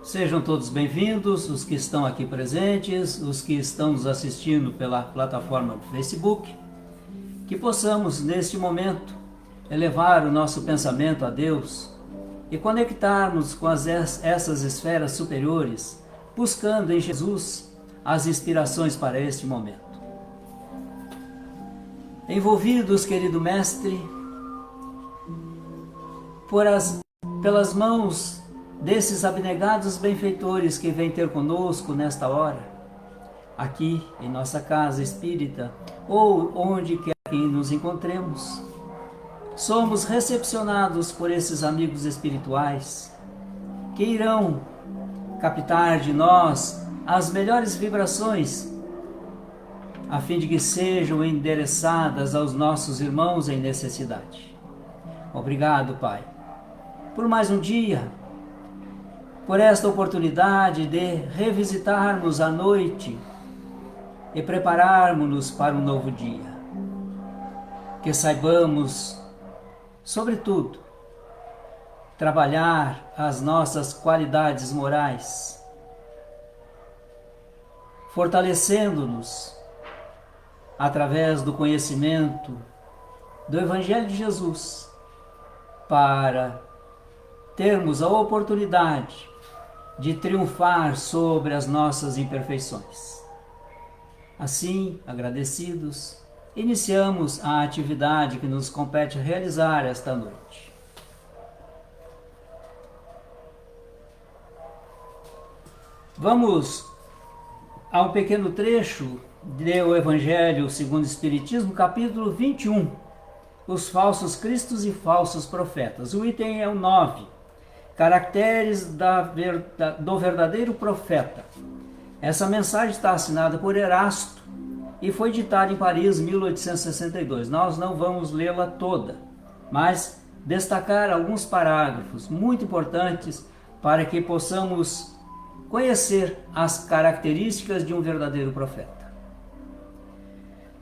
Sejam todos bem-vindos, os que estão aqui presentes, os que estão nos assistindo pela plataforma do Facebook, que possamos, neste momento, elevar o nosso pensamento a Deus e conectarmos com essas esferas superiores, buscando em Jesus as inspirações para este momento. Envolvidos, querido Mestre, pelas mãos desses abnegados benfeitores que vêm ter conosco nesta hora, aqui em nossa casa espírita, ou onde quer que nos encontremos, somos recepcionados por esses amigos espirituais que irão captar de nós as melhores vibrações, a fim de que sejam endereçadas aos nossos irmãos em necessidade. Obrigado, Pai, por mais um dia, por esta oportunidade de revisitarmos a noite e prepararmos-nos para um novo dia. Que saibamos, sobretudo, trabalhar as nossas qualidades morais, fortalecendo-nos através do conhecimento do Evangelho de Jesus, para termos a oportunidade de triunfar sobre as nossas imperfeições. Assim, agradecidos, iniciamos a atividade que nos compete realizar esta noite. Vamos a um pequeno trecho do Evangelho segundo o Espiritismo, capítulo 21, os falsos cristos e falsos profetas. O item é o 9. Caracteres do verdadeiro profeta. Essa mensagem está assinada por Erasto e foi ditada em Paris, 1862. Nós não vamos lê-la toda, mas destacar alguns parágrafos muito importantes para que possamos conhecer as características de um verdadeiro profeta.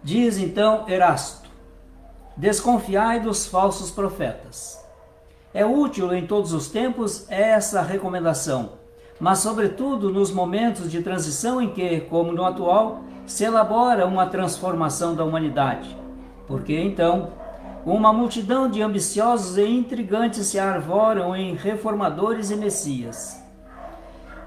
Diz então Erasto: desconfiai dos falsos profetas. É útil em todos os tempos essa recomendação, mas sobretudo nos momentos de transição em que, como no atual, se elabora uma transformação da humanidade, porque então uma multidão de ambiciosos e intrigantes se arvoram em reformadores e messias.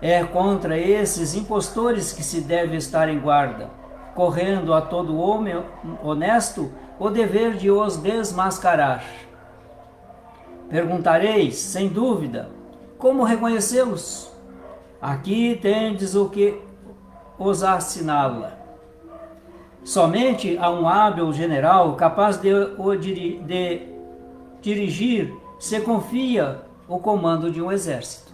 É contra esses impostores que se deve estar em guarda, correndo a todo homem honesto o dever de os desmascarar. Perguntareis, sem dúvida, como reconhecê-los? Aqui tendes o que os assinala. Somente a um hábil general capaz de dirigir se confia o comando de um exército.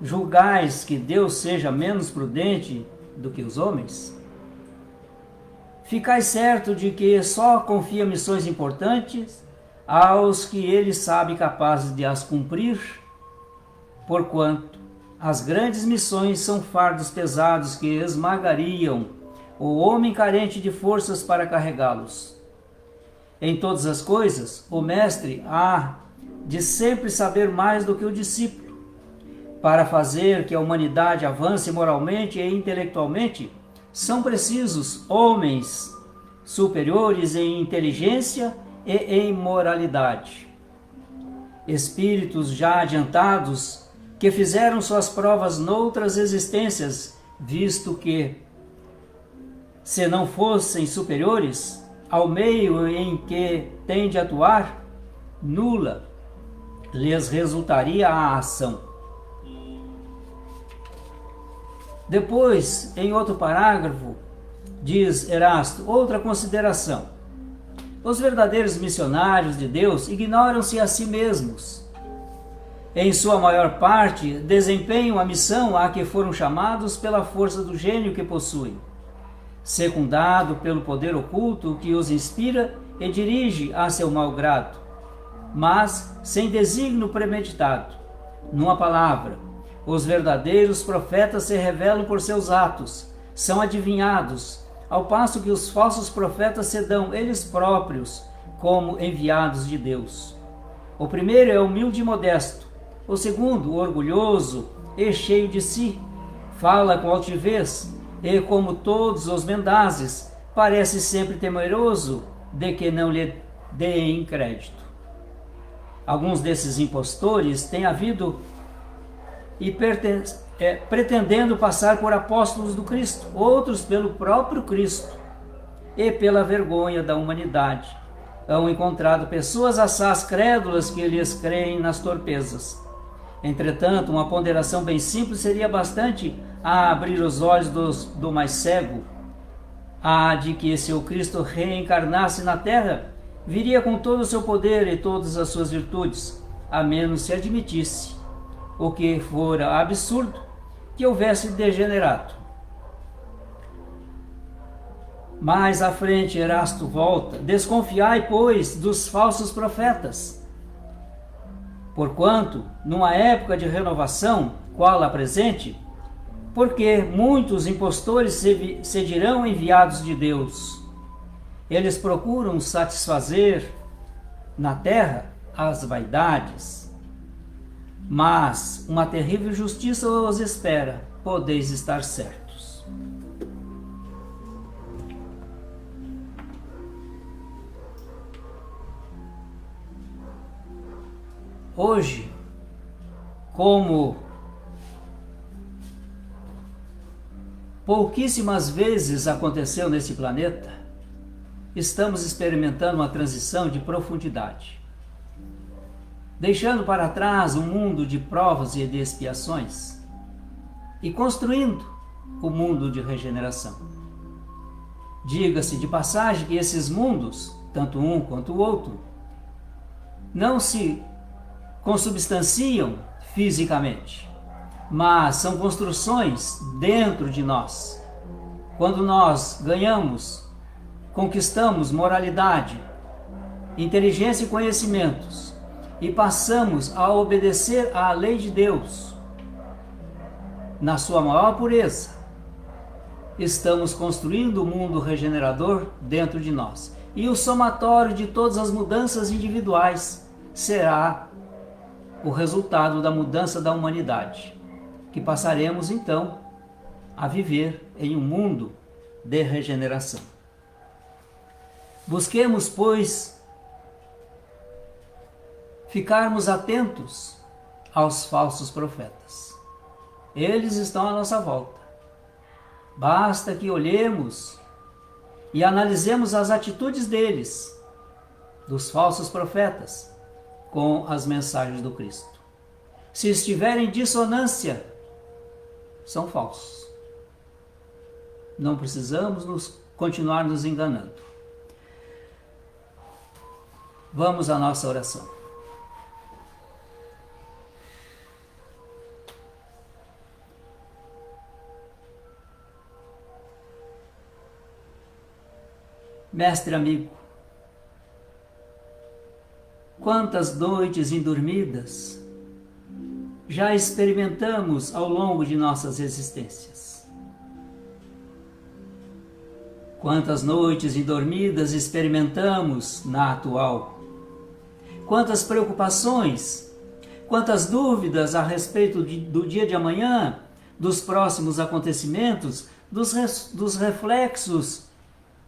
Julgais que Deus seja menos prudente do que os homens? Ficais certo de que só confia missões importantes aos que ele sabe capazes de as cumprir, porquanto as grandes missões são fardos pesados que esmagariam o homem carente de forças para carregá-los. Em todas as coisas, o mestre há de sempre saber mais do que o discípulo. Para fazer que a humanidade avance moralmente e intelectualmente, são precisos homens superiores em inteligência e em moralidade. Espíritos já adiantados que fizeram suas provas noutras existências, visto que, se não fossem superiores ao meio em que têm de atuar, nula lhes resultaria a ação. Depois, em outro parágrafo, diz Erasto, outra consideração. Os verdadeiros missionários de Deus ignoram-se a si mesmos. Em sua maior parte, desempenham a missão a que foram chamados pela força do gênio que possuem, secundado pelo poder oculto que os inspira e dirige a seu mau grado, mas sem desígnio premeditado. Numa palavra, os verdadeiros profetas se revelam por seus atos, são adivinhados, ao passo que os falsos profetas se dão eles próprios como enviados de Deus. O primeiro é humilde e modesto, o segundo, orgulhoso, e cheio de si, fala com altivez, e como todos os mendazes, parece sempre temeroso de que não lhe deem crédito. Alguns desses impostores têm havido e pretendendo passar por apóstolos do Cristo, outros pelo próprio Cristo e pela vergonha da humanidade. Hão encontrado pessoas assaz crédulas que lhes creem nas torpezas. Entretanto, uma ponderação bem simples seria bastante a abrir os olhos do mais cego, a de que se o Cristo reencarnasse na terra, viria com todo o seu poder e todas as suas virtudes, a menos se admitisse, o que fora absurdo, que houvesse degenerado. Mais à frente, Erasto volta: desconfiai, pois, dos falsos profetas. Porquanto, numa época de renovação, qual a presente, porque muitos impostores se dirão enviados de Deus. Eles procuram satisfazer na terra as vaidades, mas uma terrível justiça os espera, podeis estar certos. Hoje, como pouquíssimas vezes aconteceu nesse planeta, estamos experimentando uma transição de profundidade, deixando para trás um mundo de provas e de expiações e construindo o mundo de regeneração. Diga-se de passagem que esses mundos, tanto um quanto o outro, não se consubstanciam fisicamente, mas são construções dentro de nós. Quando nós ganhamos, conquistamos moralidade, inteligência e conhecimentos e passamos a obedecer à lei de Deus na sua maior pureza, estamos construindo o mundo regenerador dentro de nós. E o somatório de todas as mudanças individuais será o resultado da mudança da humanidade, que passaremos então a viver em um mundo de regeneração. Busquemos, pois, ficarmos atentos aos falsos profetas. Eles estão à nossa volta. Basta que olhemos e analisemos as atitudes deles, dos falsos profetas, com as mensagens do Cristo. Se estiverem em dissonância, são falsos. Não precisamos continuar nos enganando. Vamos à nossa oração. Mestre amigo, quantas noites indormidas já experimentamos ao longo de nossas existências? Quantas noites indormidas experimentamos na atual? Quantas preocupações, quantas dúvidas a respeito do dia de amanhã, dos próximos acontecimentos, dos reflexos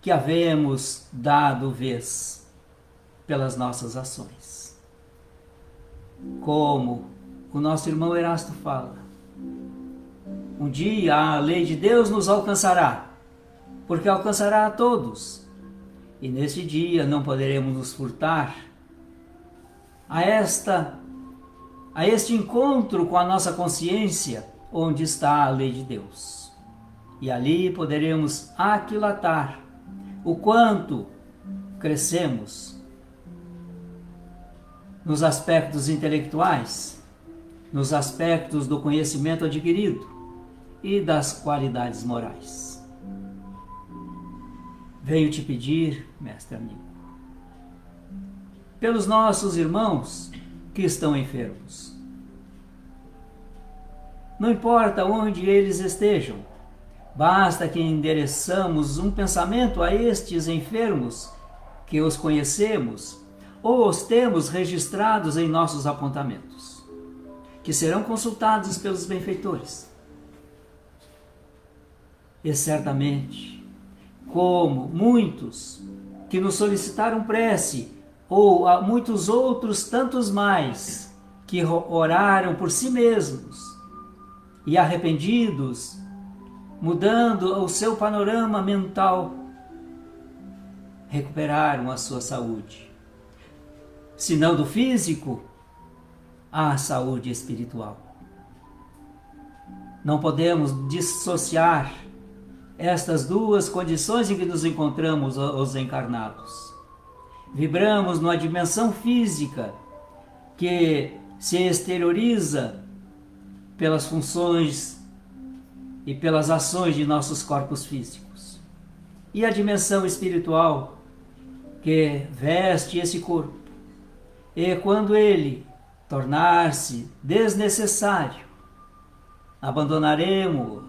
que havemos dado vez pelas nossas ações. Como o nosso irmão Erasto fala, um dia a lei de Deus nos alcançará, porque alcançará a todos, e nesse dia não poderemos nos furtar a este encontro com a nossa consciência, onde está a lei de Deus. E ali poderemos aquilatar o quanto crescemos nos aspectos intelectuais, nos aspectos do conhecimento adquirido e das qualidades morais. Venho te pedir, mestre amigo, pelos nossos irmãos que estão enfermos. Não importa onde eles estejam, basta que endereçamos um pensamento a estes enfermos, que os conhecemos ou os temos registrados em nossos apontamentos. que serão consultados pelos benfeitores. E certamente, como muitos que nos solicitaram prece, ou há muitos outros tantos mais que oraram por si mesmos e arrependidos, mudando o seu panorama mental, recuperaram a sua saúde. Se não do físico, a saúde espiritual. Não podemos dissociar estas duas condições em que nos encontramos os encarnados. Vibramos numa dimensão física que se exterioriza pelas funções e pelas ações de nossos corpos físicos. E a dimensão espiritual que veste esse corpo. E quando ele tornar-se desnecessário, abandonaremos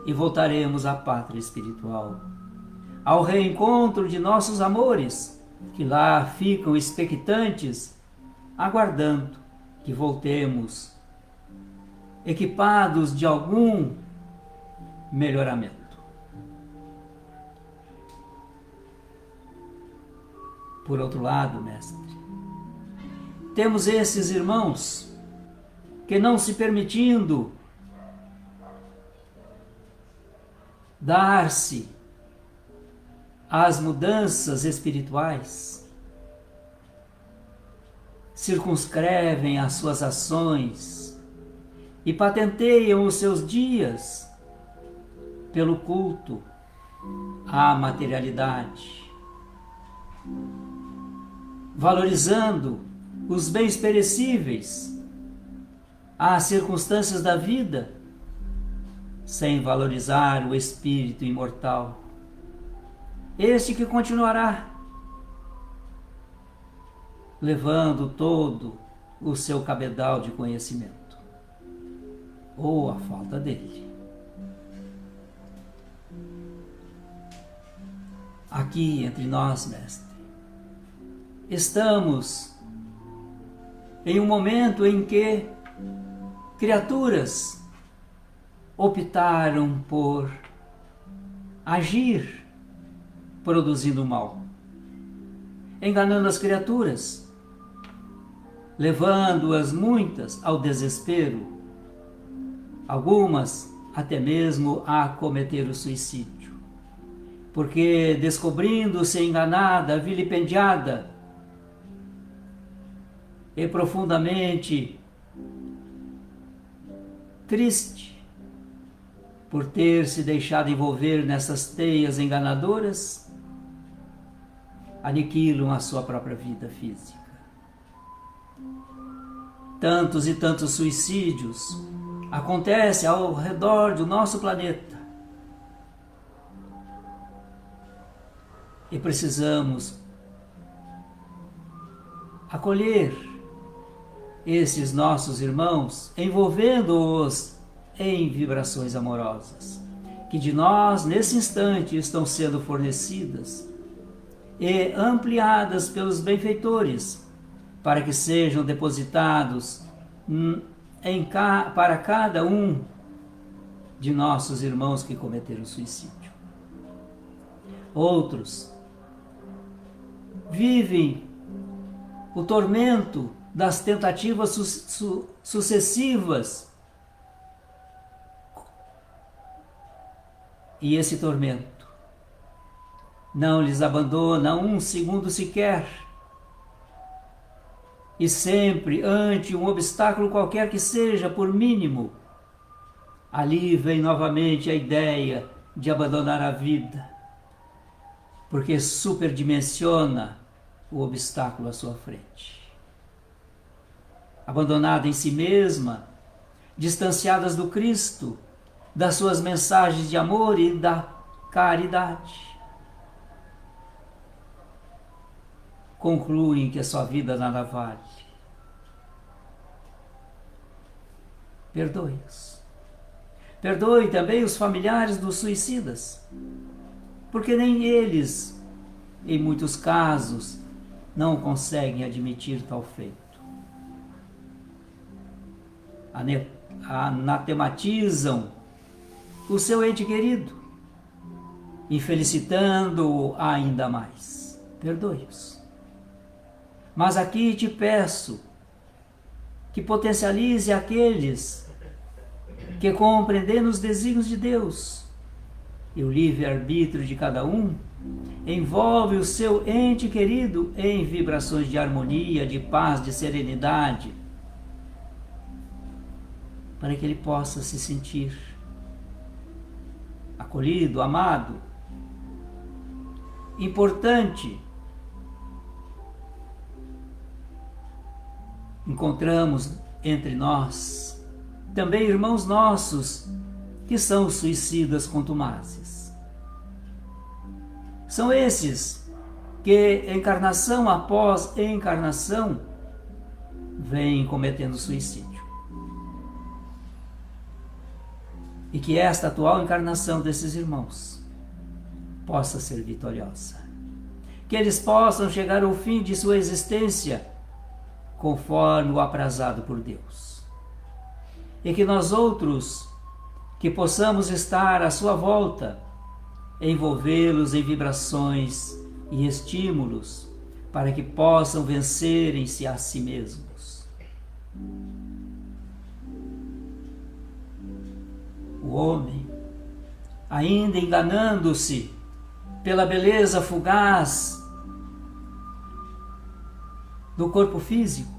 e voltaremos à pátria espiritual, ao reencontro de nossos amores, que lá ficam expectantes, aguardando que voltemos, equipados de algum melhoramento. Por outro lado, mestre, temos esses irmãos que, não se permitindo dar-se às mudanças espirituais, circunscrevem as suas ações e patenteiam os seus dias pelo culto à materialidade, valorizando os bens perecíveis, as circunstâncias da vida, sem valorizar o espírito imortal, este que continuará levando todo o seu cabedal de conhecimento, ou a falta dele. Aqui entre nós, mestre, estamos em um momento em que criaturas optaram por agir produzindo mal, enganando as criaturas, levando-as muitas ao desespero, algumas até mesmo a cometer o suicídio, porque descobrindo-se enganada, vilipendiada e profundamente triste por ter se deixado envolver nessas teias enganadoras, aniquilam a sua própria vida física. Tantos e tantos suicídios acontecem ao redor do nosso planeta. E precisamos acolher esses nossos irmãos, envolvendo-os em vibrações amorosas, que de nós, nesse instante, estão sendo fornecidas e ampliadas pelos benfeitores, para que sejam depositados para cada um de nossos irmãos que cometeram suicídio. Outros vivem o tormento das tentativas sucessivas, e esse tormento não lhes abandona um segundo sequer, e sempre ante um obstáculo qualquer que seja, por mínimo, ali vem novamente a ideia de abandonar a vida, porque superdimensiona o obstáculo à sua frente. Abandonada em si mesma, distanciadas do Cristo, das suas mensagens de amor e da caridade, concluem que a sua vida nada vale. Perdoe-os. Perdoe também os familiares dos suicidas, porque nem eles, em muitos casos, não conseguem admitir tal feito. anatematizam o seu ente querido, infelicitando-o ainda mais. Perdoe-os. Mas aqui te peço que potencialize aqueles que, compreendendo os desígnios de Deus e o livre-arbítrio de cada um, envolve o seu ente querido em vibrações de harmonia, de paz, de serenidade, para que ele possa se sentir acolhido, amado. Importante, encontramos entre nós também irmãos nossos que são suicidas contumazes. São esses que, encarnação após encarnação, vêm cometendo suicídio. E que esta atual encarnação desses irmãos possa ser vitoriosa. Que eles possam chegar ao fim de sua existência conforme o aprazado por Deus. E que nós outros, que possamos estar à sua volta, envolvê-los em vibrações e estímulos, para que possam vencerem-se a si mesmos. O homem, ainda enganando-se pela beleza fugaz do corpo físico,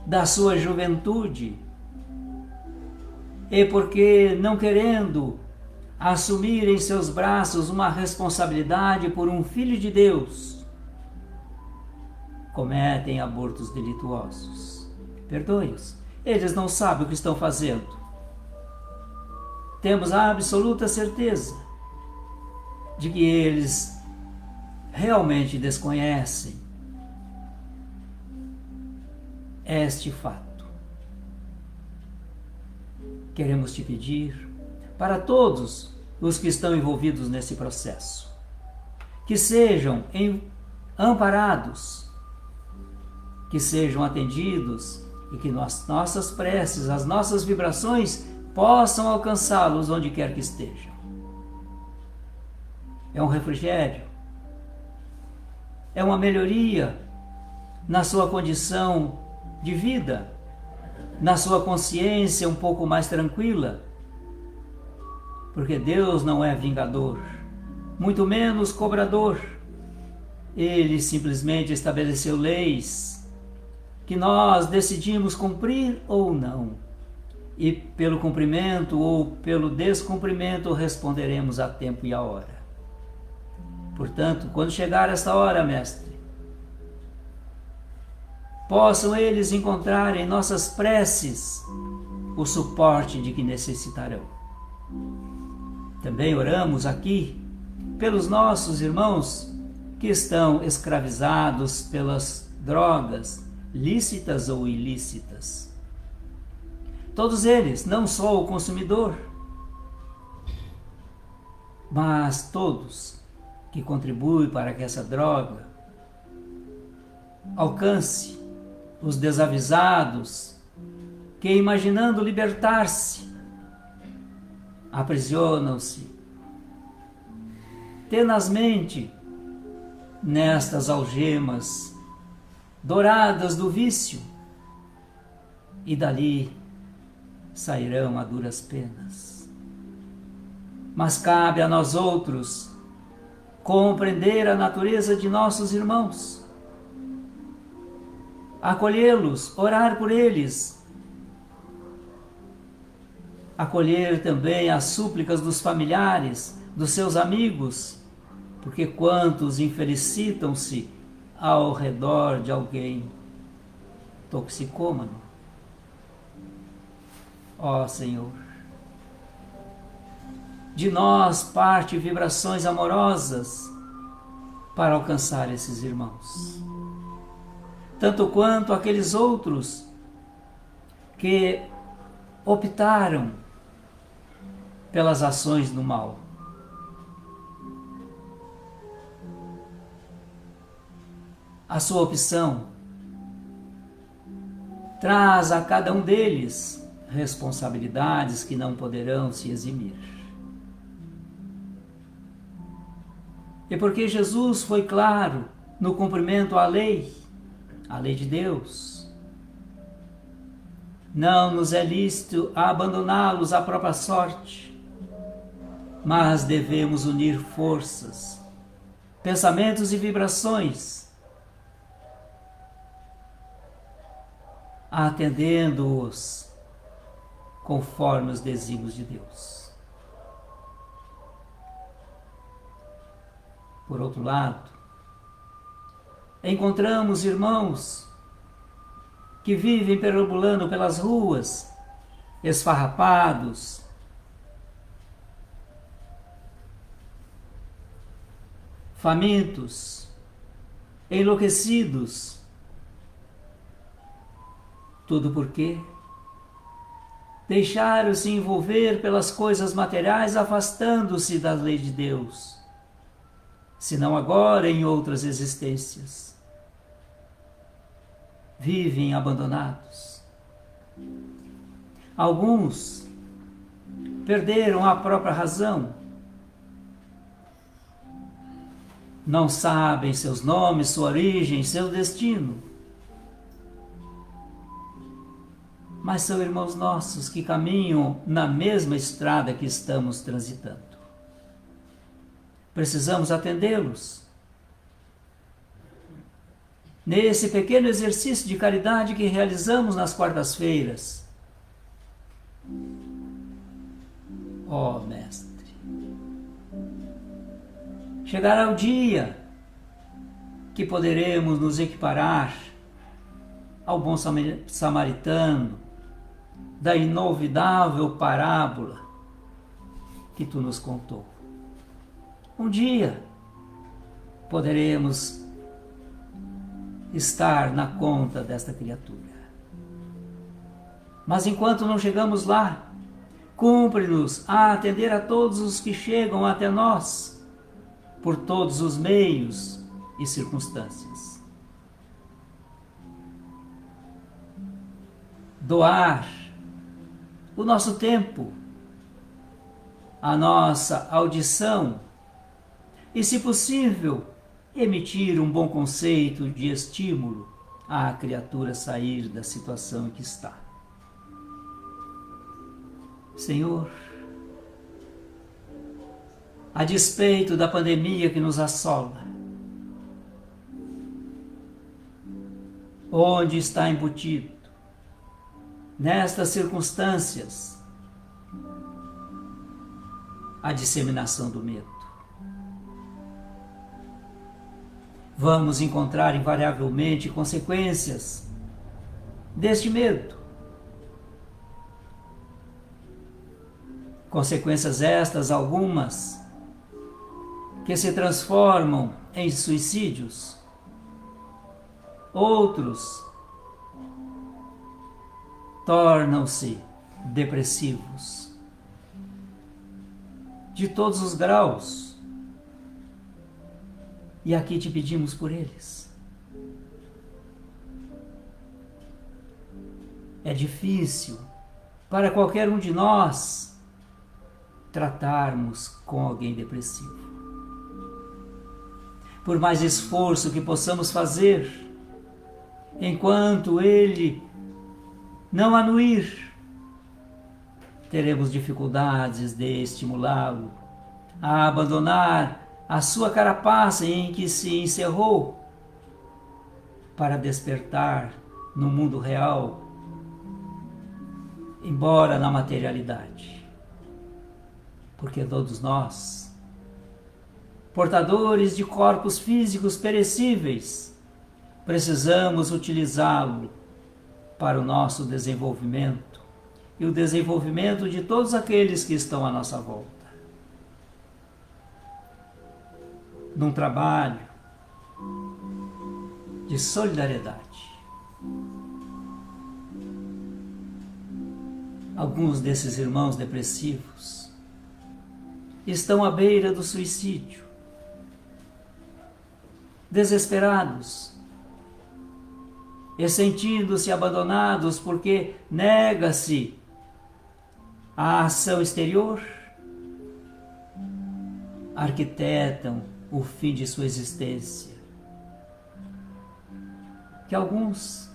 da sua juventude, e porque não querendo assumir em seus braços uma responsabilidade por um filho de Deus, cometem abortos delituosos. Perdoe-os, eles não sabem o que estão fazendo. Temos a absoluta certeza de que eles realmente desconhecem este fato. Queremos te pedir para todos os que estão envolvidos nesse processo, que sejam amparados, que sejam atendidos e que nossas preces, as nossas vibrações possam alcançá-los onde quer que estejam. É um refrigério, é uma melhoria na sua condição de vida, na sua consciência um pouco mais tranquila, porque Deus não é vingador, muito menos cobrador. Ele simplesmente estabeleceu leis que nós decidimos cumprir ou não, e pelo cumprimento ou pelo descumprimento responderemos a tempo e a hora. Portanto, quando chegar esta hora, Mestre, possam eles encontrar em nossas preces o suporte de que necessitarão. Também oramos aqui pelos nossos irmãos que estão escravizados pelas drogas, lícitas ou ilícitas. Todos eles, não só o consumidor, mas todos que contribuem para que essa droga alcance os desavisados, que imaginando libertar-se, aprisionam-se tenazmente nestas algemas douradas do vício, e dali sairão a duras penas. Mas cabe a nós outros compreender a natureza de nossos irmãos, acolhê-los, orar por eles, acolher também as súplicas dos familiares, dos seus amigos, porque quantos infelicitam-se ao redor de alguém toxicômano. Ó Senhor, de nós parte vibrações amorosas para alcançar esses irmãos, tanto quanto aqueles outros que optaram pelas ações do mal. A sua opção traz a cada um deles responsabilidades que não poderão se eximir. E porque Jesus foi claro no cumprimento à lei de Deus, não nos é lícito abandoná-los à própria sorte, mas devemos unir forças, pensamentos e vibrações, atendendo-os conforme os desígnios de Deus. Por outro lado, encontramos irmãos que vivem perambulando pelas ruas, esfarrapados, famintos, enlouquecidos. Tudo porque deixaram-se envolver pelas coisas materiais, afastando-se da lei de Deus, se não agora em outras existências. Vivem abandonados. Alguns perderam a própria razão, não sabem seus nomes, sua origem, seu destino. Mas são irmãos nossos que caminham na mesma estrada que estamos transitando. Precisamos atendê-los. Nesse pequeno exercício de caridade que realizamos nas quartas-feiras. Ó Mestre, chegará o dia que poderemos nos equiparar ao bom samaritano da inolvidável parábola que tu nos contou. Um dia poderemos estar na conta desta criatura. Mas enquanto não chegamos lá, cumpre-nos a atender a todos os que chegam até nós, por todos os meios e circunstâncias. Doar o nosso tempo, a nossa audição e, se possível, emitir um bom conceito de estímulo à criatura sair da situação em que está. Senhor, a despeito da pandemia que nos assola, onde está embutido, nestas circunstâncias, a disseminação do medo. Vamos encontrar invariavelmente consequências deste medo. Consequências estas, algumas, que se transformam em suicídios. Outros tornam-se depressivos. De todos os graus. E aqui te pedimos por eles. É difícil para qualquer um de nós tratarmos com alguém depressivo. Por mais esforço que possamos fazer, enquanto ele não anuir, teremos dificuldades de estimulá-lo a abandonar a sua carapaça em que se encerrou para despertar no mundo real, embora na materialidade. Porque todos nós, portadores de corpos físicos perecíveis, precisamos utilizá-lo para o nosso desenvolvimento e o desenvolvimento de todos aqueles que estão à nossa volta. Num trabalho de solidariedade. Alguns desses irmãos depressivos estão à beira do suicídio, desesperados e sentindo-se abandonados porque nega-se à ação exterior, arquitetam o fim de sua existência, que alguns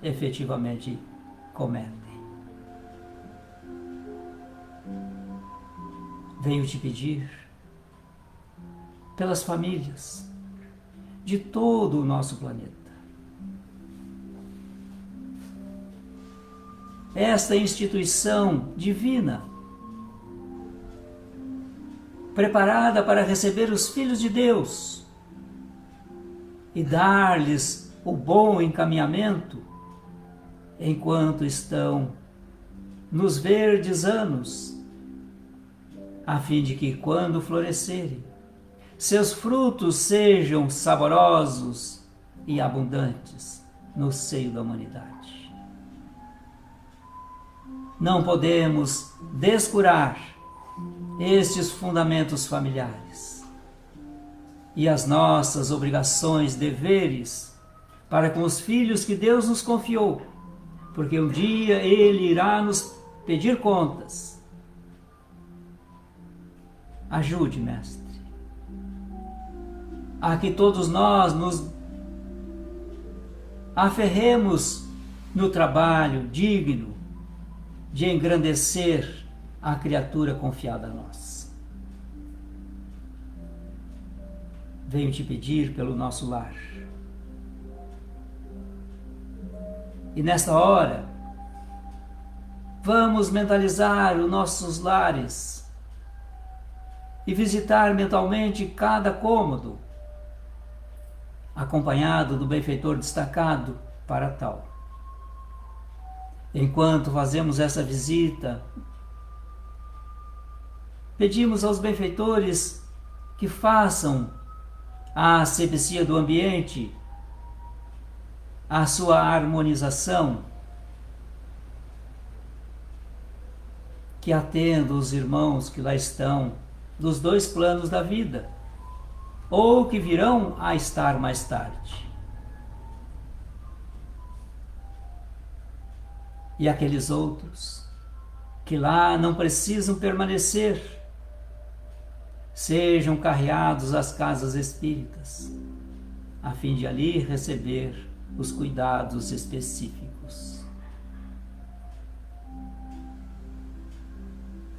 efetivamente cometem. Venho te pedir pelas famílias de todo o nosso planeta. Esta instituição divina, preparada para receber os filhos de Deus e dar-lhes o bom encaminhamento enquanto estão nos verdes anos, a fim de que, quando florescerem, seus frutos sejam saborosos e abundantes no seio da humanidade. Não podemos descurar estes fundamentos familiares e as nossas obrigações, deveres para com os filhos que Deus nos confiou, porque um dia Ele irá nos pedir contas. Ajude, Mestre, a que todos nós nos aferremos no trabalho digno de engrandecer a criatura confiada a nós. Venho te pedir pelo nosso lar. E nesta hora, vamos mentalizar os nossos lares e visitar mentalmente cada cômodo, acompanhado do benfeitor destacado para tal. Enquanto fazemos essa visita, pedimos aos benfeitores que façam a asepsia do ambiente, a sua harmonização, que atenda os irmãos que lá estão, dos dois planos da vida, ou que virão a estar mais tarde. E aqueles outros que lá não precisam permanecer, sejam carreados às casas espíritas, a fim de ali receber os cuidados específicos.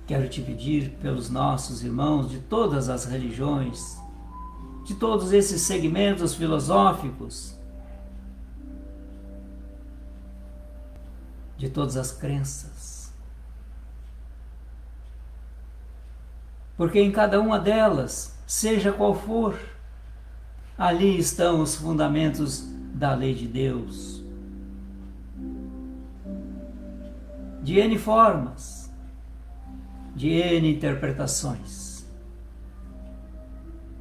Quero te pedir pelos nossos irmãos de todas as religiões, de todos esses segmentos filosóficos, de todas as crenças, porque em cada uma delas, seja qual for, ali estão os fundamentos da lei de Deus, de N formas, de N interpretações.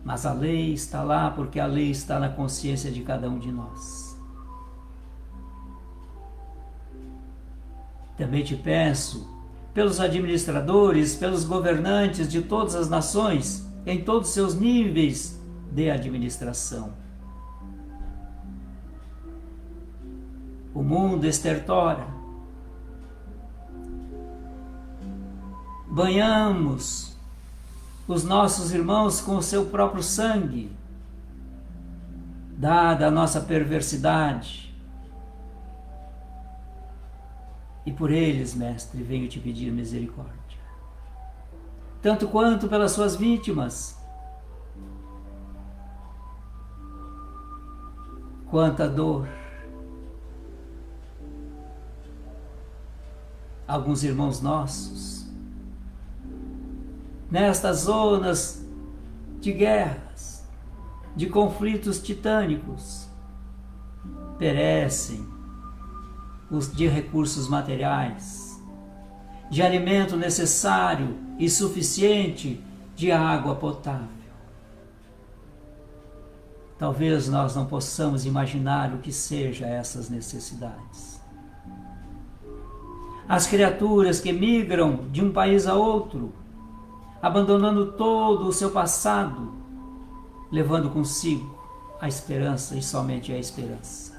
Mas a lei está lá porque a lei está na consciência de cada um de nós. Também te peço, pelos administradores, pelos governantes de todas as nações, em todos os seus níveis de administração. O mundo estertora. Banhamos os nossos irmãos com o seu próprio sangue, dada a nossa perversidade. E por eles, Mestre, venho te pedir misericórdia. Tanto quanto pelas suas vítimas. Quanta dor. Alguns irmãos nossos, nestas zonas de guerras, de conflitos titânicos, perecem os de recursos materiais, de alimento necessário e suficiente, de água potável. Talvez nós não possamos imaginar o que sejam essas necessidades. As criaturas que migram de um país a outro, abandonando todo o seu passado, levando consigo a esperança e somente a esperança.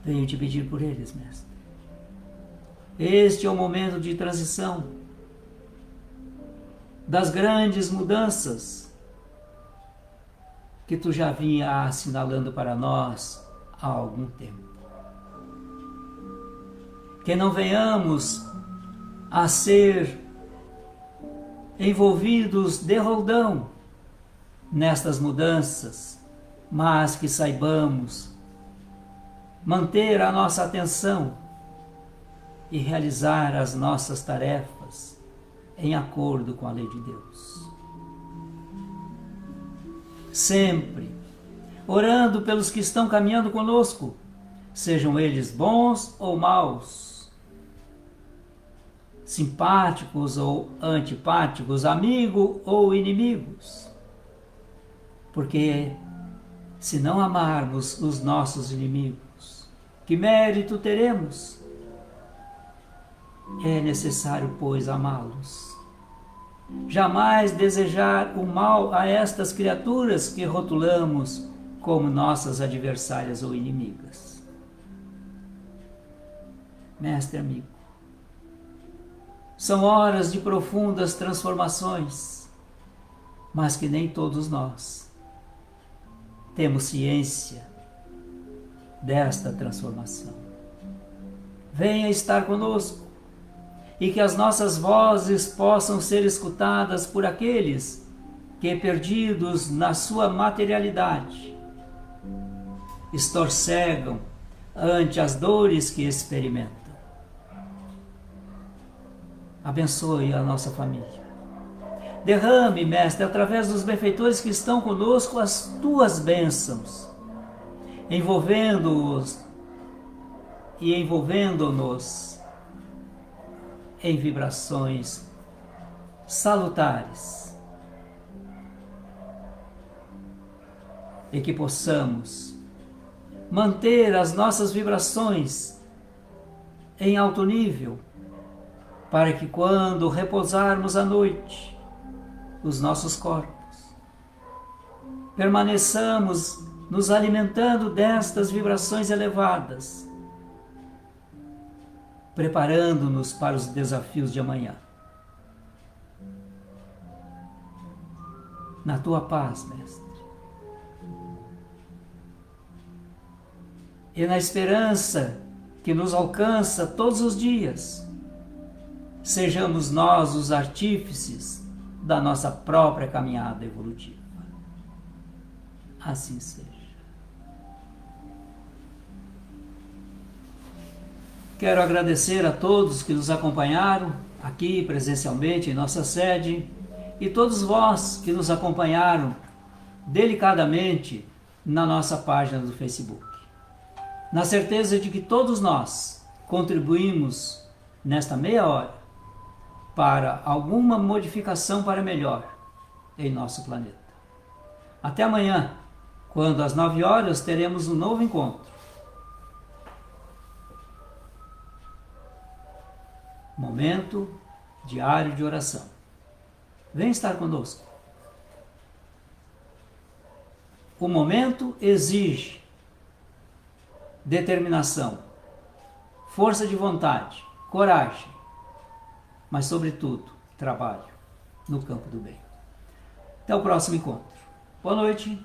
Venho te pedir por eles, Mestre. Este é o momento de transição, das grandes mudanças que tu já vinha assinalando para nós há algum tempo. Que não venhamos a ser envolvidos de roldão nestas mudanças, mas que saibamos manter a nossa atenção e realizar as nossas tarefas em acordo com a lei de Deus. Sempre orando pelos que estão caminhando conosco, sejam eles bons ou maus, simpáticos ou antipáticos, amigos ou inimigos. Porque se não amarmos os nossos inimigos, que mérito teremos? É necessário, pois, amá-los. Jamais desejar o mal a estas criaturas que rotulamos como nossas adversárias ou inimigas. Mestre amigo, são horas de profundas transformações, mas que nem todos nós temos ciência desta transformação. Venha estar conosco e que as nossas vozes possam ser escutadas por aqueles que, perdidos na sua materialidade, estorcegam ante as dores que experimentam. Abençoe a nossa família. Derrame, Mestre, através dos benfeitores que estão conosco, as tuas bênçãos, envolvendo-os e envolvendo-nos em vibrações salutares, e que possamos manter as nossas vibrações em alto nível, para que quando repousarmos à noite, os nossos corpos, permaneçamos nos alimentando destas vibrações elevadas, preparando-nos para os desafios de amanhã. Na tua paz, Mestre. E na esperança que nos alcança todos os dias, sejamos nós os artífices da nossa própria caminhada evolutiva. Assim seja. Quero agradecer a todos que nos acompanharam aqui presencialmente em nossa sede e todos vós que nos acompanharam delicadamente na nossa página do Facebook. Na certeza de que todos nós contribuímos nesta meia hora para alguma modificação para melhor em nosso planeta. Até amanhã, quando às 9 horas teremos um novo encontro. Momento diário de oração. Vem estar conosco. O momento exige determinação, força de vontade, coragem, mas sobretudo trabalho no campo do bem. Até o próximo encontro. Boa noite.